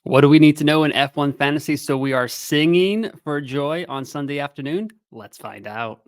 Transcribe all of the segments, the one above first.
What do we need to know in F1 fantasy so we are singing for joy on Sunday afternoon? Let's find out.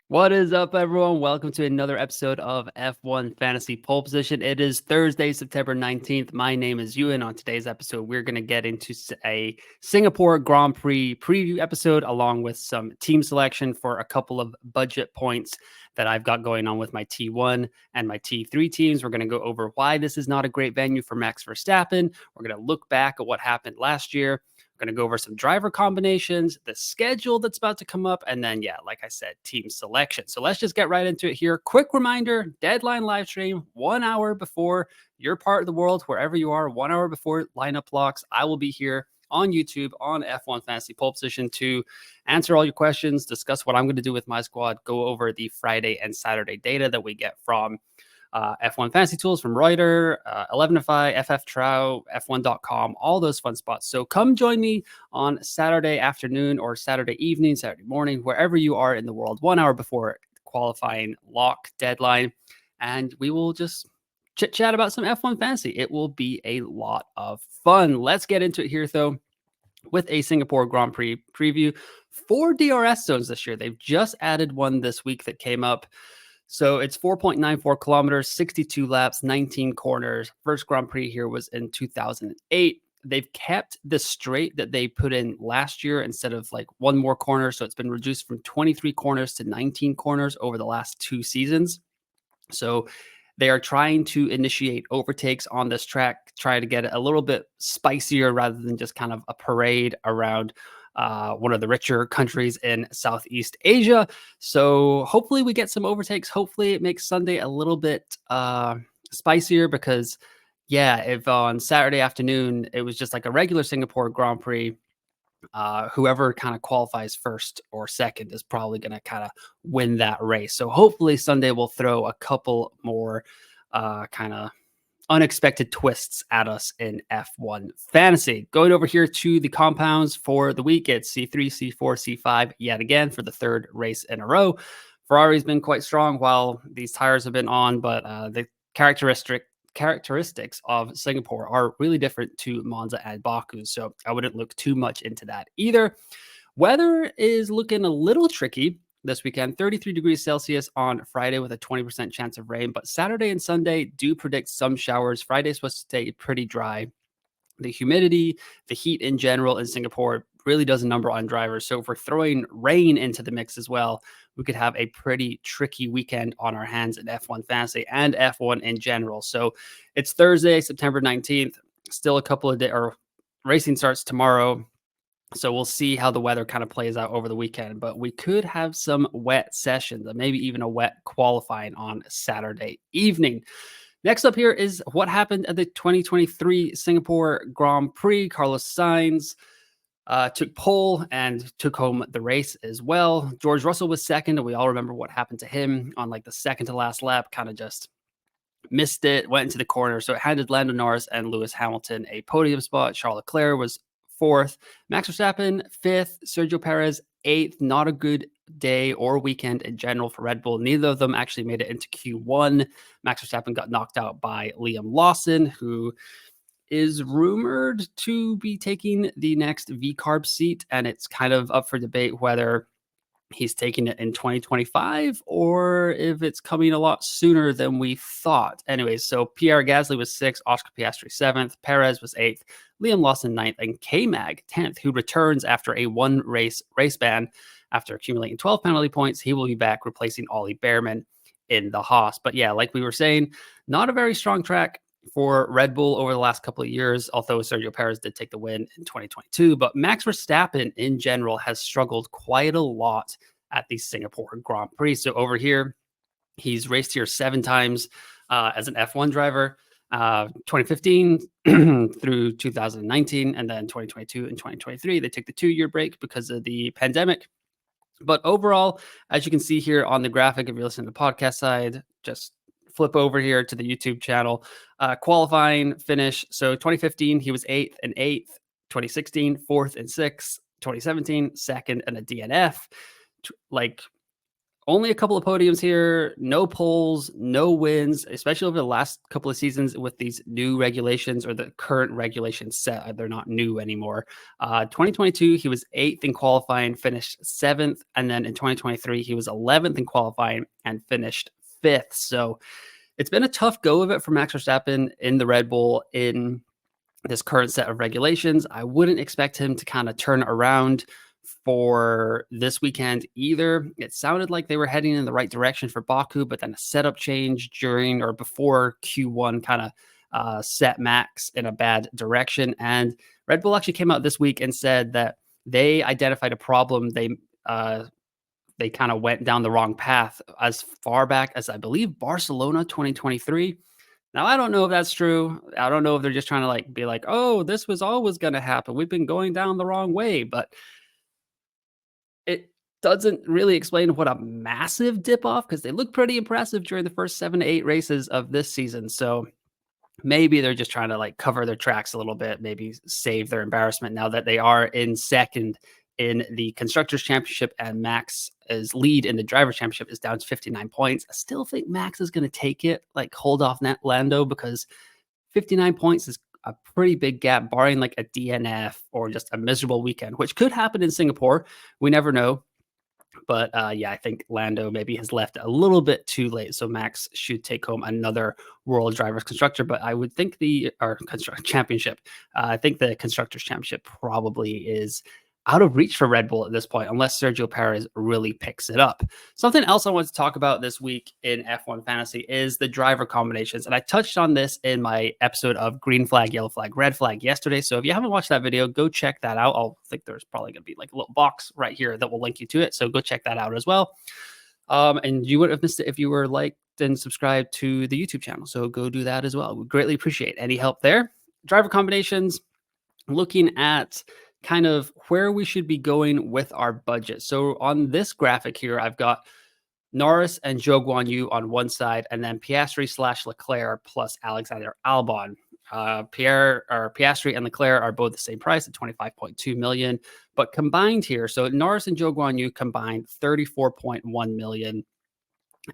What is up, everyone? Welcome to another episode of F1 Fantasy Pole Position. It is Thursday, September 19th. My name is Ewan. On today's episode, we're going to get into a Singapore Grand Prix preview episode, along with some team selection for a couple of budget points that I've got going on with my T1 and my T3 teams. We're going to go over why this is not a great venue for Max Verstappen. We're going to look back at what happened last year. Going to go over some driver combinations, the schedule that's about to come up, and then, like I said, team selection. So let's just get right into it here. Quick reminder, deadline live stream 1 hour before your part of the world, wherever you are, 1 hour before lineup locks. I will be here on YouTube on F1 Fantasy Pole Position to answer all your questions, discuss what I'm going to do with my squad, go over the Friday and Saturday data that we get from F1 Fantasy Tools, from Reuter, 11FI, FF Trow, F1.com, all those fun spots. So come join me on Saturday afternoon or Saturday evening, Saturday morning, wherever you are in the world, 1 hour before qualifying lock deadline. And we will just chit chat about some F1 Fantasy. It will be a lot of fun. Let's get into it here, though, with a Singapore Grand Prix preview. 4 DRS zones this year. They've just added one this week that came up. So it's 4.94 kilometers, 62 laps, 19 corners. First Grand Prix here was in 2008. They've kept the straight that they put in last year instead of like one more corner. So it's been reduced from 23 corners to 19 corners over the last 2 seasons. So they are trying to initiate overtakes on this track, try to get it a little bit spicier rather than just kind of a parade around one of the richer countries in Southeast Asia. So hopefully we get some overtakes. Hopefully it makes Sunday a little bit spicier because, if on Saturday afternoon it was just like a regular Singapore Grand Prix, whoever kind of qualifies first or second is probably going to kind of win that race. So hopefully Sunday will throw a couple more kind of unexpected twists at us in F1 fantasy. Going over here to the compounds for the week, it's C3, C4, C5 yet again for the third race in a row. Ferrari's been quite strong while these tires have been on, but the characteristics of Singapore are really different to Monza and Baku, so I wouldn't look too much into that either. Weather is looking a little tricky this weekend. 33 degrees Celsius on Friday with a 20% chance of rain, but Saturday and Sunday do predict some showers. Friday's supposed to stay pretty dry. The humidity, the heat in general in Singapore really does a number on drivers. So if we're throwing rain into the mix as well, we could have a pretty tricky weekend on our hands in F1 fantasy and F1 in general. So it's Thursday, September 19th. Still a couple of days, or racing starts tomorrow. So we'll see how the weather kind of plays out over the weekend, but we could have some wet sessions, maybe even a wet qualifying on Saturday evening. Next up here is what happened at the 2023 Singapore Grand Prix. Carlos Sainz took pole and took home the race as well. George Russell was second, and we all remember what happened to him on like the second to last lap, kind of just missed it, went into the corner. So it handed Lando Norris and Lewis Hamilton a podium spot. Charles Leclerc was fourth, Max Verstappen fifth, Sergio Perez eighth. Not a good day or weekend in general for Red Bull. Neither of them actually made it into Q1. Max Verstappen got knocked out by Liam Lawson, who is rumored to be taking the next V-Carb seat, and it's kind of up for debate whether he's taking it in 2025 or if it's coming a lot sooner than we thought. Anyways, so Pierre Gasly was 6th, Oscar Piastri 7th, Perez was 8th, Liam Lawson 9th, and K-Mag 10th, who returns after a race ban. After accumulating 12 penalty points, he will be back replacing Ollie Behrman in the Haas. But like we were saying, not a very strong track for Red Bull over the last couple of years, although Sergio Perez did take the win in 2022. But Max Verstappen in general has struggled quite a lot at the Singapore Grand Prix. So over here, he's raced here 7 times as an F1 driver, 2015 through 2019, and then 2022 and 2023. They took the 2-year break because of the pandemic. But overall, as you can see here on the graphic, if you're listening to the podcast side, just flip over here to the YouTube channel. Qualifying finish. So 2015, he was 8th and 8th. 2016, 4th and 6th. 2017, 2nd and a DNF. like only a couple of podiums here, no poles, no wins, especially over the last couple of seasons with these new regulations or the current regulations set. They're not new anymore. 2022, he was 8th in qualifying, finished 7th. And then in 2023, he was 11th in qualifying and finished 5th. So it's been a tough go of it for Max Verstappen in the Red Bull in this current set of regulations. I wouldn't expect him to kind of turn around for this weekend either. It sounded like they were heading in the right direction for Baku, but then a setup change during or before Q1 kind of set Max in a bad direction. And Red Bull actually came out this week and said that they identified a problem. They kind of went down the wrong path as far back as I believe Barcelona 2023. Now, I don't know if that's true. I don't know if they're just trying to like be like, oh, this was always going to happen. We've been going down the wrong way, but it doesn't really explain what a massive dip off because they look pretty impressive during the first 7 to 8 races of this season. So maybe they're just trying to like cover their tracks a little bit, maybe save their embarrassment now that they are in second in the Constructors' Championship and Max's lead in the Drivers' Championship is down to 59 points. I still think Max is going to take it, like hold off Lando, because 59 points is a pretty big gap, barring like a DNF or just a miserable weekend, which could happen in Singapore. We never know. But yeah, I think Lando maybe has left a little bit too late. So Max should take home another World Drivers Constructor. But I would think championship. I think the Constructors Championship probably is out of reach for Red Bull at this point, unless Sergio Perez really picks it up. Something else I want to talk about this week in F1 Fantasy is the driver combinations. And I touched on this in my episode of Green Flag, Yellow Flag, Red Flag yesterday. So if you haven't watched that video, go check that out. I'll think there's probably going to be like a little box right here that will link you to it. So go check that out as well. And you wouldn't have missed it if you were liked and subscribed to the YouTube channel. So go do that as well. We greatly appreciate any help there. Driver combinations, looking at kind of where we should be going with our budget. So on this graphic here, I've got Norris and Zhou Guanyu on one side, and then Piastri / Leclerc plus Alexander Albon. Piastri and Leclerc are both the same price at 25.2 million, but combined here, so Norris and Zhou Guanyu combined 34.1 million.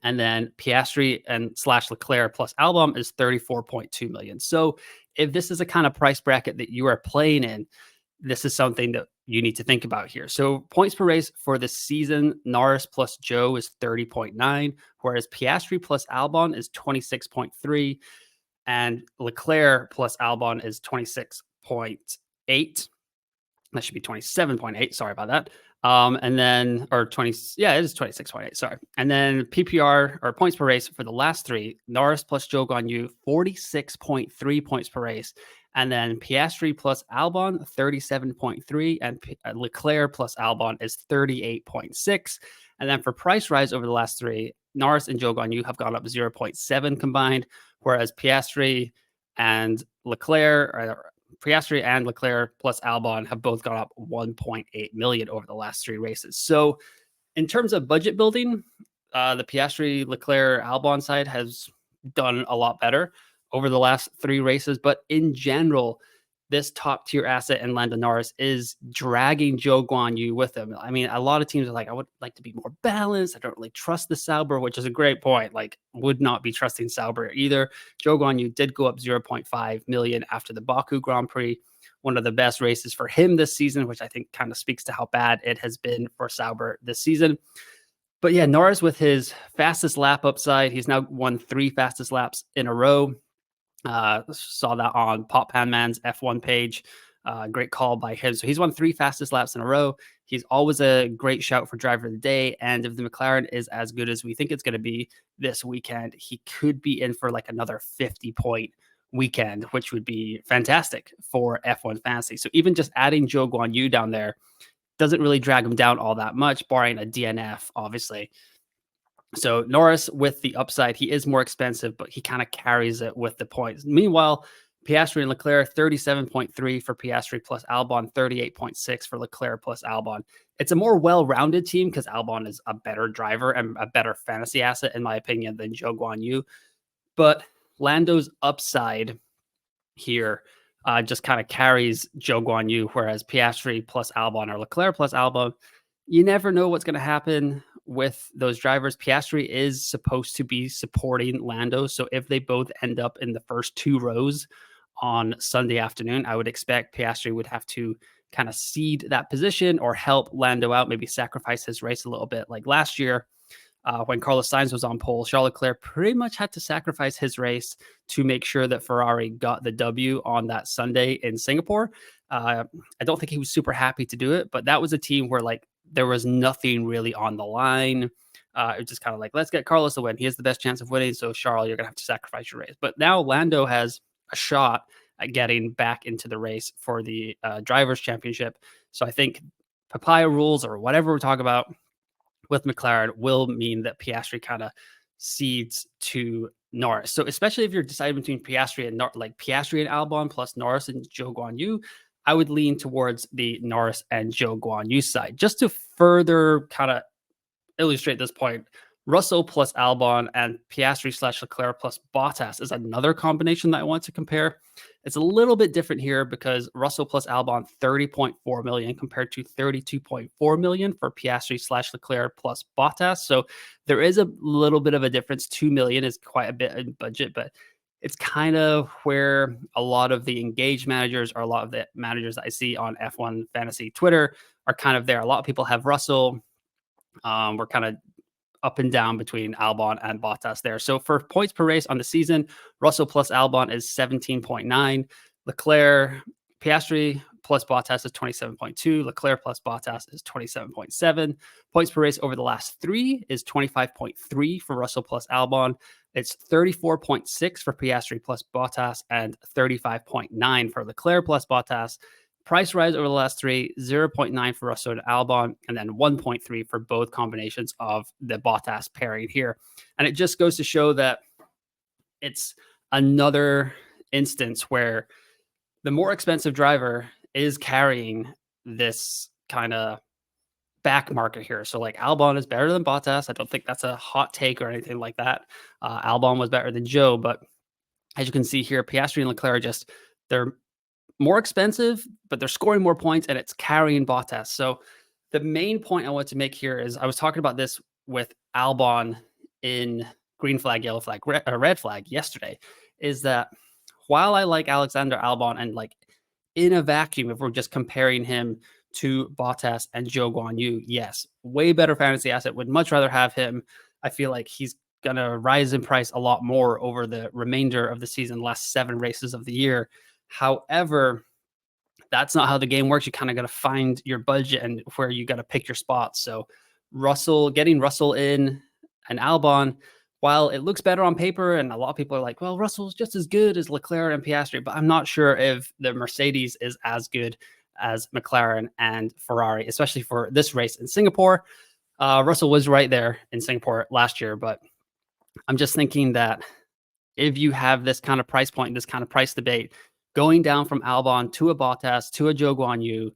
And then Piastri and / Leclerc plus Albon is 34.2 million. So if this is a kind of price bracket that you are playing in, this is something that you need to think about here. So points per race for the season, Norris plus Zhou is 30.9, whereas Piastri plus Albon is 26.3, and Leclerc plus Albon is 26.8. That should be 27.8. Sorry about that. And then, or 20, yeah, it is 26.8. Sorry. And then PPR or points per race for the last three, Norris plus Zhou Guanyu, 46.3 points per race. And then Piastri plus Albon, 37.3. And Leclerc plus Albon is 38.6. And then for price rise over the last three, Norris and Zhou Guanyu have gone up 0.7 combined, whereas Piastri and Leclerc plus Albon have both gone up 1.8 million over the last three races. So in terms of budget building, the Piastri, Leclerc, Albon side has done a lot better over the last three races. But in general, this top tier asset in Lando Norris is dragging Zhou Guanyu with him. I mean, a lot of teams are like, I would like to be more balanced. I don't really trust the Sauber, which is a great point. Like, would not be trusting Sauber either. Zhou Guanyu did go up 0.5 million after the Baku Grand Prix, one of the best races for him this season, which I think kind of speaks to how bad it has been for Sauber this season. But yeah, Norris with his fastest lap upside, he's now won 3 fastest laps in a row. Saw that on Pop Man's F1 page. Great call by him. So he's won 3 fastest laps in a row. He's always a great shout for driver of the day. And if the McLaren is as good as we think it's going to be this weekend, he could be in for like another 50-point weekend, which would be fantastic for F1 Fantasy. So even just adding Zhou Guanyu down there doesn't really drag him down all that much, barring a DNF, obviously. So Norris with the upside, he is more expensive, but he kind of carries it with the points. Meanwhile, Piastri and Leclerc, 37.3 for Piastri plus Albon, 38.6 for Leclerc plus Albon. It's a more well-rounded team because Albon is a better driver and a better fantasy asset, in my opinion, than Zhou Guanyu. But Lando's upside here just kind of carries Zhou Guanyu, whereas Piastri plus Albon or Leclerc plus Albon you never know what's going to happen with those drivers. Piastri is supposed to be supporting Lando. So if they both end up in the first two rows on Sunday afternoon, I would expect Piastri would have to kind of cede that position or help Lando out, maybe sacrifice his race a little bit. Like last year, when Carlos Sainz was on pole, Charles Leclerc pretty much had to sacrifice his race to make sure that Ferrari got the W on that Sunday in Singapore. I don't think he was super happy to do it, but that was a team where like there was nothing really on the line. It was just kind of like, let's get Carlos to win. He has the best chance of winning. So, Charles, you're going to have to sacrifice your race. But now Lando has a shot at getting back into the race for the Drivers' Championship. So, I think papaya rules or whatever we're talking about with McLaren will mean that Piastri kind of cedes to Norris. So especially if you're deciding between Piastri and like Piastri and Albon plus Norris and Zhou Guanyu, I would lean towards the Norris and Zhou Guanyu side just to further kind of illustrate this point. Russell plus Albon and Piastri slash Leclerc plus Bottas is another combination that I want to compare. It's a little bit different here because Russell plus Albon 30.4 million compared to 32.4 million for Piastri slash Leclerc plus Bottas. So there is a little bit of a difference. 2 million is quite a bit in budget, but it's kind of where a lot of the engaged managers or a lot of the managers that I see on F1 Fantasy Twitter are kind of there. A lot of people have Russell. We're kind of up and down between Albon and Bottas there. So for points per race on the season, Russell plus Albon is 17.9. Leclerc, Piastri plus Bottas is 27.2. Leclerc plus Bottas is 27.7. Points per race over the last three is 25.3 for Russell plus Albon. It's 34.6 for Piastri plus Bottas and 35.9 for Leclerc plus Bottas. Price rise over the last three, 0.9 for Russell and Albon, and then 1.3 for both combinations of the Bottas pairing here. And it just goes to show that it's another instance where the more expensive driver is carrying this kind of back market here. So like Albon is better than Bottas. I don't think that's a hot take or anything like that. Albon was better than Joe, but as you can see here, Piastri and Leclerc they're more expensive, but they're scoring more points and it's carrying Bottas. So the main point I want to make here is I was talking about this with Albon in green flag, yellow flag, red flag yesterday, is that while I like Alexander Albon and like in a vacuum, if we're just comparing him to Bottas and Zhou Guanyu, yes, way better fantasy asset, would much rather have him. I feel like he's going to rise in price a lot more over the remainder of the season, last 7 races of the year. However, that's not how the game works. You kind of got to find your budget and where you got to pick your spots. So getting Russell in and Albon, while it looks better on paper, and a lot of people are like, well, Russell's just as good as Leclerc and Piastri, but I'm not sure if the Mercedes is as good as McLaren and Ferrari, especially for this race in Singapore. Russell was right there in Singapore last year, but I'm just thinking that if you have this kind of price point, this kind of price debate, going down from Albon to a Bottas to a Zhou Guanyu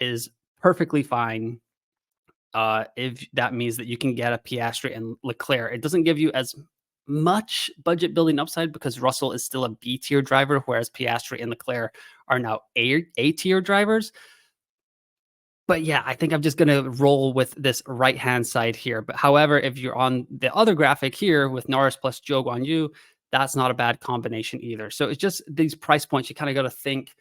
is perfectly fine. If that means that you can get a Piastri and Leclerc, it doesn't give you as much budget building upside because Russell is still a B tier driver, whereas Piastri and Leclerc are now A tier drivers. But yeah, I think I'm just going to roll with this right-hand side here. But however, if you're on the other graphic here with Norris plus Zhou Guanyu, that's not a bad combination either. So it's just these price points. You kind of got to think.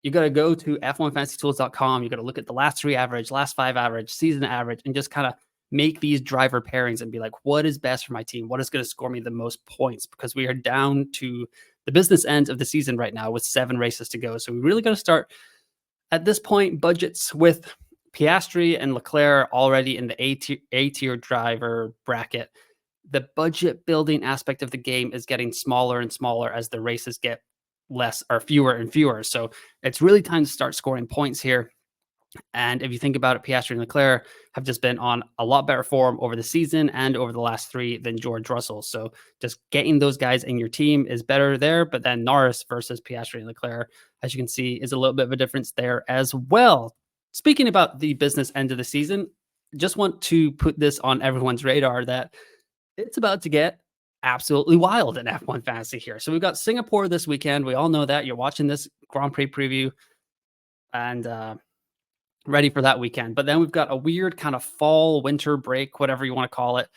You got to go to f1fantasytools.com. You got to look at the last 3 average, last 5 average, season average, and just kind of make these driver pairings and be like, what is best for my team? What is going to score me the most points? Because we are down to the business end of the season right now with 7 races to go. So we really got to start at this point budgets with Piastri and Leclerc already in the A tier driver bracket. The budget building aspect of the game is getting smaller and smaller as the races get less or fewer and fewer. So it's really time to start scoring points here. And if you think about it, Piastri and Leclerc have just been on a lot better form over the season and over the last 3 than George Russell. So just getting those guys in your team is better there. But then Norris versus Piastri and Leclerc, as you can see, is a little bit of a difference there as well. Speaking about the business end of the season, just want to put this on everyone's radar that it's about to get absolutely wild in F1 Fantasy here. So we've got Singapore this weekend. We all know that. You're watching this Grand Prix preview. And ready for that weekend. But then we've got a weird kind of fall winter break, whatever you want to call it,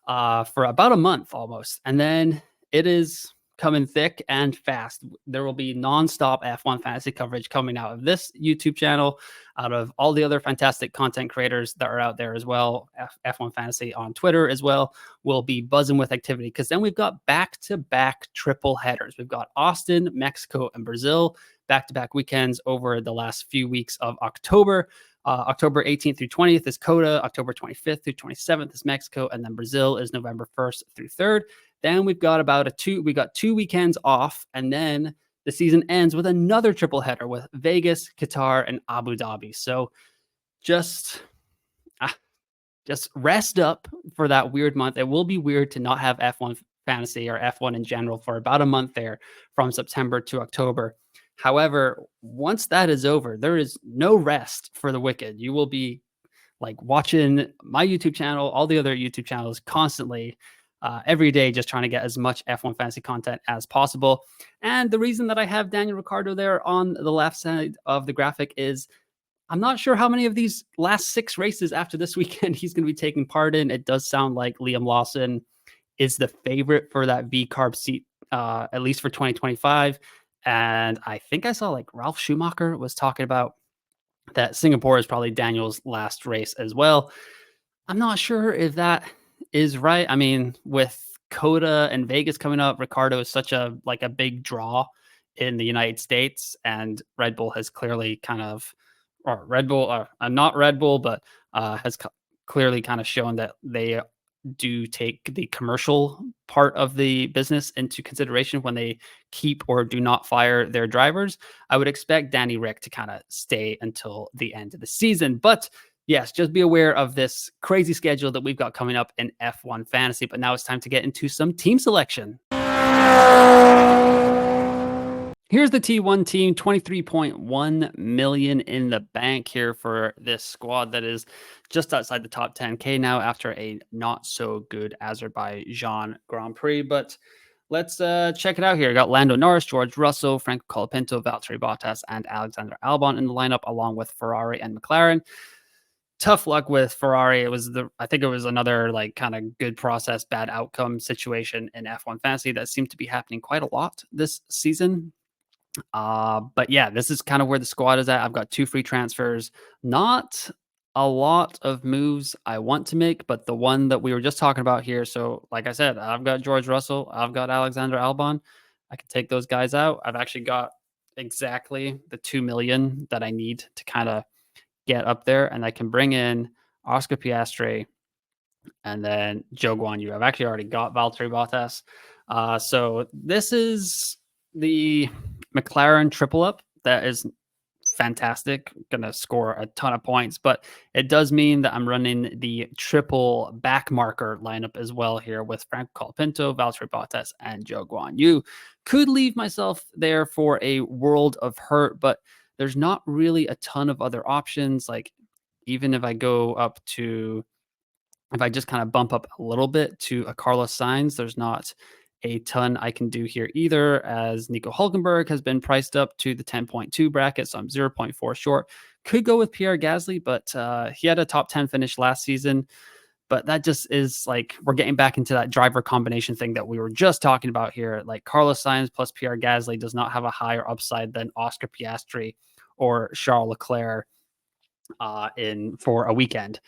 for about a month almost, and then it is coming thick and fast. There will be nonstop F1 fantasy coverage coming out of this YouTube channel, out of all the other fantastic content creators that are out there as well. F1 fantasy on Twitter as well will be buzzing with activity, because then we've got back-to-back triple headers. We've got Austin, Mexico, and Brazil back-to-back weekends over the last few weeks of October. October 18th through 20th is COTA. October 25th through 27th is Mexico. And then Brazil is November 1st through 3rd. Then we've got we got 2 weekends off. And then the season ends with another triple header with Vegas, Qatar, and Abu Dhabi. So just, just rest up for that weird month. It will be weird to not have F1 fantasy or F1 in general for about a month there, from September to October. However, once that is over, there is no rest for the wicked. You will be like watching my YouTube channel, all the other YouTube channels constantly, every day, just trying to get as much F1 fantasy content as possible. And the reason that I have Daniel Ricciardo there on the left side of the graphic is I'm not sure how many of these last 6 races after this weekend he's going to be taking part in. It does sound like Liam Lawson is the favorite for that V carb seat, at least for 2025. And I think I saw like Ralph Schumacher was talking about that Singapore is probably Daniel's last race as well. I'm not sure if that is right. I mean, with COTA and Vegas coming up, Ricardo is such a big draw in the United States, and Red Bull has clearly kind of, or Red Bull, not Red Bull, but has clearly kind of shown that they do take the commercial part of the business into consideration when they keep or do not fire their drivers. I would expect Danny Rick to kind of stay until the end of the season. But yes, just be aware of this crazy schedule that we've got coming up in F1 fantasy. But now it's time to get into some team selection. Here's the T1 team, 23.1 million in the bank here for this squad that is just outside the top 10K now after a not so good Azerbaijan Grand Prix. But let's check it out here. Got Lando Norris, George Russell, Franco Colapinto, Valtteri Bottas, and Alexander Albon in the lineup, along with Ferrari and McLaren. Tough luck with Ferrari. I think it was another like kind of good process, bad outcome situation in F1 fantasy that seemed to be happening quite a lot this season. But yeah, this is kind of where the squad is at. I've got 2 free transfers, not a lot of moves I want to make, but the one that we were just talking about here. So like I said, I've got George Russell, I've got Alexander Albon. I can take those guys out. I've actually got exactly the 2 million that I need to kind of get up there, and I can bring in Oscar Piastri and then Zhou Guanyu. I've actually already got Valtteri Bottas. So this is the McLaren triple up. That is fantastic. Going to score a ton of points, but it does mean that I'm running the triple back marker lineup as well here with Franco Colapinto, Valtteri Bottas, and Zhou Guanyu. Could leave myself there for a world of hurt, but there's not really a ton of other options. Like even if I go up to, if I just kind of bump up a little bit to a Carlos Sainz, there's not a ton I can do here either, as Nico Hulkenberg has been priced up to the 10.2 bracket, so I'm 0.4 short. Could go with Pierre Gasly, but he had a top 10 finish last season. But that just is like, we're getting back into that driver combination thing that we were just talking about here. Like Carlos Sainz plus Pierre Gasly does not have a higher upside than Oscar Piastri or Charles Leclerc for a weekend.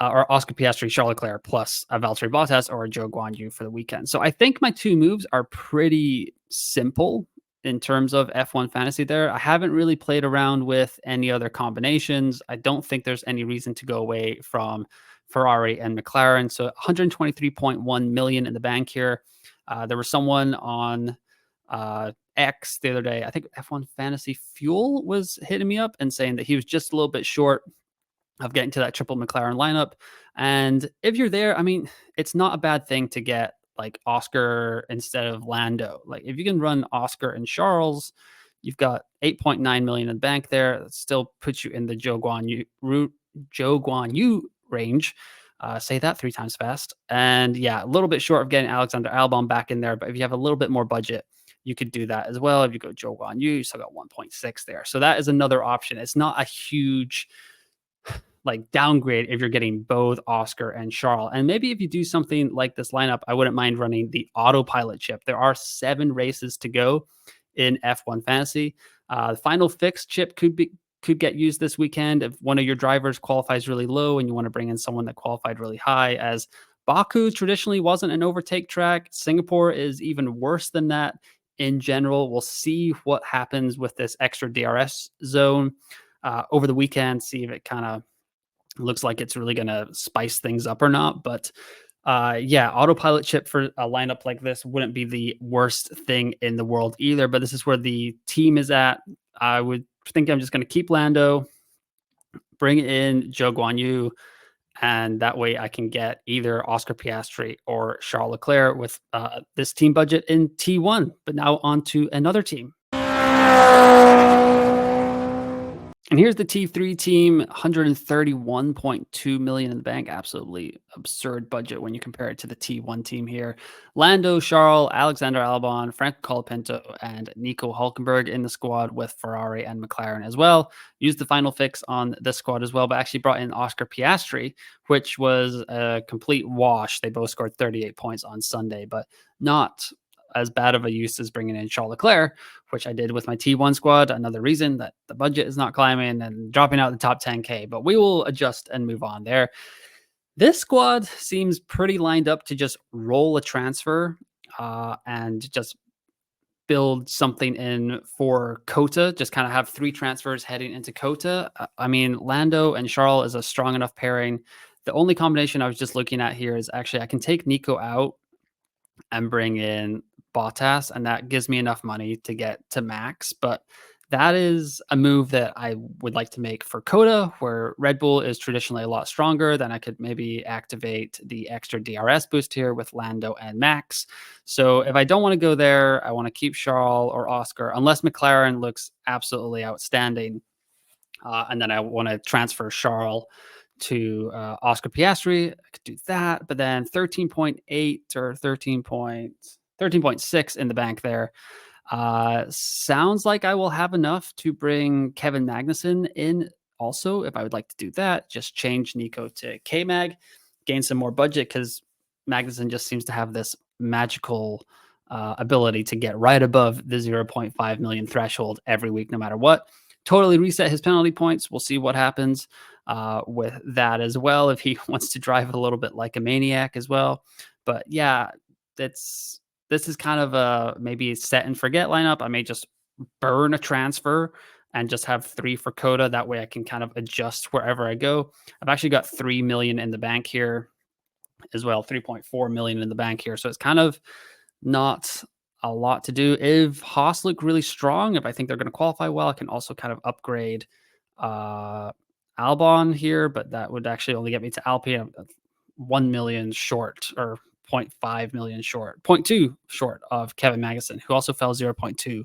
Or Oscar Piastri, Charles Leclerc, plus a Valtteri Bottas or a Zhou Guanyu for the weekend. So I think my 2 moves are pretty simple in terms of F1 fantasy there. I haven't really played around with any other combinations. I don't think there's any reason to go away from Ferrari and McLaren. So 123.1 million in the bank here. There was someone on X the other day, I think F1 Fantasy Fuel was hitting me up and saying that he was just a little bit short of getting to that triple McLaren lineup. And if you're there, I mean, it's not a bad thing to get like Oscar instead of Lando. Like if you can run Oscar and Charles, you've got 8.9 million in the bank there. That still puts you in the Zhou Guanyu range. Say that 3 times fast. And yeah, a little bit short of getting Alexander Albon back in there. But if you have a little bit more budget, you could do that as well. If you go Zhou Guanyu, you still got 1.6 there. So that is another option. It's not a huge like downgrade if you're getting both Oscar and Charles. And maybe if you do something like this lineup, I wouldn't mind running the autopilot chip. There are 7 races to go in F1 Fantasy. The final fix chip could get used this weekend if one of your drivers qualifies really low and you want to bring in someone that qualified really high, as Baku traditionally wasn't an overtake track. Singapore is even worse than that in general. We'll see what happens with this extra DRS zone over the weekend, see if it kind of looks like it's really going to spice things up or not. But yeah, autopilot chip for a lineup like this wouldn't be the worst thing in the world either. But this is where the team is at. I would think I'm just going to keep Lando, bring in Zhou Guanyu, and that way I can get either Oscar Piastri or Charles Leclerc with this team budget in T1. But now on to another team. And here's the T3 team, 131.2 million in the bank. Absolutely absurd budget when you compare it to the T1 team here. Lando, Charles, Alexander Albon, Franco Colapinto, and Nico Hulkenberg in the squad with Ferrari and McLaren as well. Used the final fix on this squad as well, but actually brought in Oscar Piastri, which was a complete wash. They both scored 38 points on Sunday, but not as bad of a use as bringing in Charles Leclerc, which I did with my T1 squad. Another reason that the budget is not climbing and dropping out the top 10K, but we will adjust and move on there. This squad seems pretty lined up to just roll a transfer and just build something in for Kota, just kind of have 3 transfers heading into Kota. I mean, Lando and Charles is a strong enough pairing. The only combination I was just looking at here is actually I can take Nico out and bring in Bottas, and that gives me enough money to get to max. But that is a move that I would like to make for Coda, where Red Bull is traditionally a lot stronger. Then I could maybe activate the extra DRS boost here with Lando and Max. So if I don't want to go there, I want to keep Charles or Oscar, unless McLaren looks absolutely outstanding. And then I want to transfer Charles to Oscar Piastri. I could do that, but then 13.8 or 13.6 in the bank there. Sounds like I will have enough to bring Kevin Magnussen in also. If I would like to do that, just change Nico to K-Mag, gain some more budget, because Magnussen just seems to have this magical ability to get right above the 0.5 million threshold every week, no matter what. Totally reset his penalty points. We'll see what happens with that as well, if he wants to drive a little bit like a maniac as well. But yeah, this is kind of a maybe set and forget lineup. I may just burn a transfer and just have 3 for Coda. That way I can kind of adjust wherever I go. I've actually got 3 million in the bank here as well, 3.4 million in the bank here. So it's kind of not a lot to do. If Haas look really strong, if I think they're going to qualify well, I can also kind of upgrade Albon here, but that would actually only get me to Alpine 1 million short, or 0.5 million short, 0.2 short of Kevin Magnussen, who also fell 0.2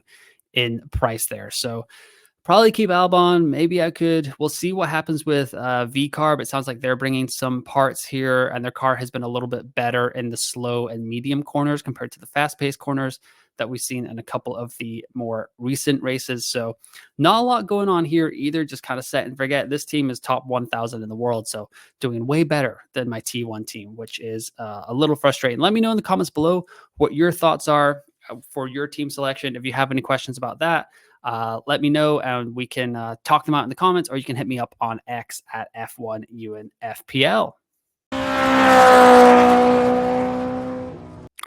in price there. So probably keep Albon. Maybe we'll see what happens with V-Carb. It sounds like they're bringing some parts here, and their car has been a little bit better in the slow and medium corners compared to the fast-paced corners that we've seen in a couple of the more recent races. So not a lot going on here either, just kind of set and forget. This team is top 1,000 in the world, so doing way better than my T1 team, which is a little frustrating. Let me know in the comments below what your thoughts are for your team selection. If you have any questions about that, let me know and we can talk them out in the comments, or you can hit me up on X at F1UNFPL.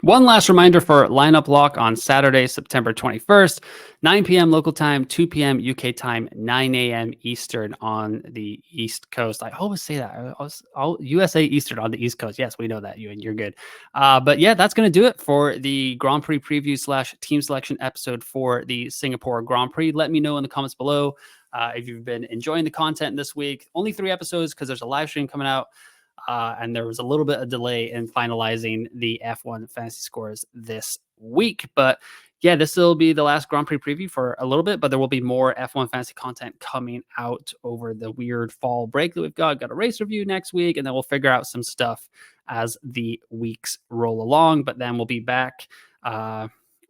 One last reminder for lineup lock on Saturday, September 21st, 9 p.m. local time, 2 p.m. UK time, 9 a.m. Eastern on the East Coast. I always say that. USA Eastern on the East Coast. Yes, we know that, you're good. But yeah, that's going to do it for the Grand Prix preview / team selection episode for the Singapore Grand Prix. Let me know in the comments below if you've been enjoying the content this week. Only 3 episodes because there's a live stream coming out. And there was a little bit of delay in finalizing the F1 fantasy scores this week. But yeah, this will be the last Grand Prix preview for a little bit, but there will be more F1 fantasy content coming out over the weird fall break that we've got. Got a race review next week, and then we'll figure out some stuff as the weeks roll along. But then we'll be back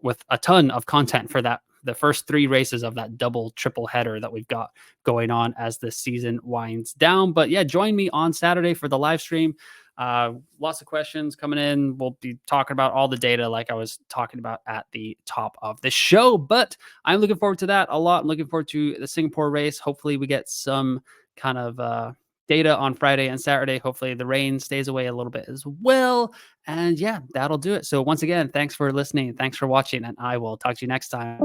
with a ton of content for that the first 3 races of that double triple header that we've got going on as the season winds down. But yeah, join me on Saturday for the live stream. Lots of questions coming in. We'll be talking about all the data like I was talking about at the top of the show. But I'm looking forward to that a lot. I'm looking forward to the Singapore race. Hopefully we get some kind of data on Friday and Saturday. Hopefully the rain stays away a little bit as well. And yeah, that'll do it. So once again, thanks for listening. Thanks for watching. And I will talk to you next time.